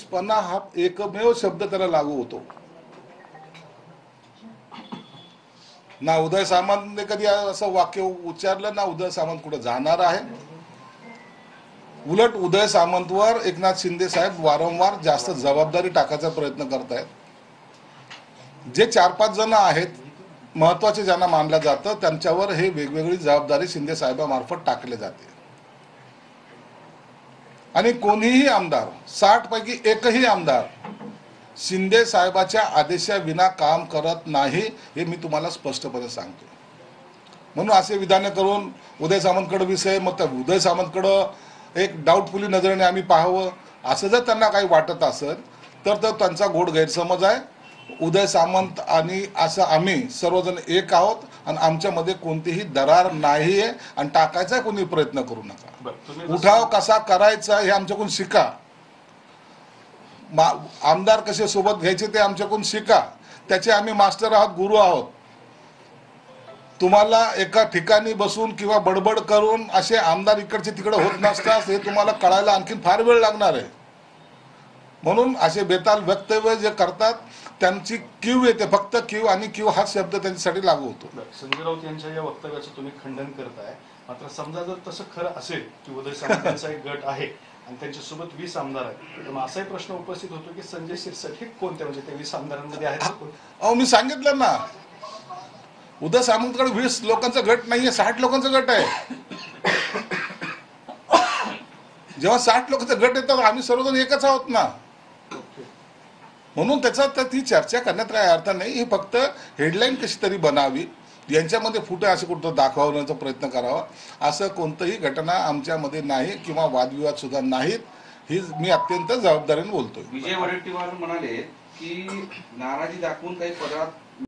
पन्ना हा एकमेव शब्द त्याला लागू होतो ना. उदय सामंतने कधी असं वाक्य उच्चारलं ना. उदय सामंत कुठे जाणार आहे. उलट उदय सामंतवर एकनाथ शिंदे साहेब वारंवार जास्त जबाबदारी टाकायचा प्रयत्न करतायत. जे 4-5 जण आहेत महत्वाचे ज्यांना मानलं जातं त्यांच्यावर हे वेगवेगळी जबाबदारी शिंदे साहेबांमार्फत टाकले जाते. आणि कोणीही आमदार 60 पैकी एकही आमदार शिंदे साहेबाच्या आदेशाविना काम करत नाही हे मी तुम्हाला स्पष्टपणे सांगतो. म्हणून असे विधान करून उदय सामंतकडे विषय मग त्या उदय सामंतकडे एक डाऊटफुली नजरेने आम्ही पाहावं असं जर त्यांना काही वाटत असेल तर त्यांचा गोड गैरसमज आहे. उदय सामंत आणि असं आम्ही सर्वजण एक आहोत आणि आमच्यामध्ये कोणतीही दरार नाही आहे आणि टाकायचा कोणी प्रयत्न करू नका. उठाव कसा करायचा हे आमच्याकडून शिका. आमदार कसे सोबत घ्यायचे ते आमच्याकडून शिका. त्याचे आम्ही मास्टर आहोत, गुरु आहोत. तुम्हाला एका ठिकाणी बसून किंवा बडबड करून असे आमदार इकडचे तिकडे होत नसतात हे तुम्हाला कळायला आणखीन फार वेळ लागणार आहे. म्हणून असे बेताल वक्तव्य जे करतात त्यांची क्यू येते. फक्त क्यू आणि क्यू हा शब्द त्यांच्यासाठी लागू होतो. संजय राऊत यांच्या या वक्तव्याचं तुम्ही खंडन करताय. मात्र समजा जर तसं खरं असेल की उदय सामंतांचा एक गट आहे आणि त्यांच्यासोबत 20 आमदार आहेत तर मग असाही प्रश्न उपस्थित होतो की संजय शिरसाट हे कोणते म्हणजे ते 20 आमदारांमध्ये आहेत. अहो मी सांगितलं ना उदय सामंतकडे 20 लोकांचा गट नाहीये, 60 लोकांचा गट आहे. जेव्हा 60 लोकांचा गट येतात आम्ही सर्वजण एकच आहोत ना. म्हणून त्याचा ती चर्चा करण्यात काही अर्थ नाही. ही फक्त हेडलाईन कशी तरी बनावी, यांच्यामध्ये फुटे असे कुठं दाखवण्याचा प्रयत्न करावा. असं कोणतंही घटना आमच्यामध्ये नाही किंवा वादविवाद सुद्धा नाहीत. ही मी अत्यंत जबाबदारीने बोलतोय. विजय वडेट्टीवार म्हणाले की नाराजी दाखवून काही पदार्थ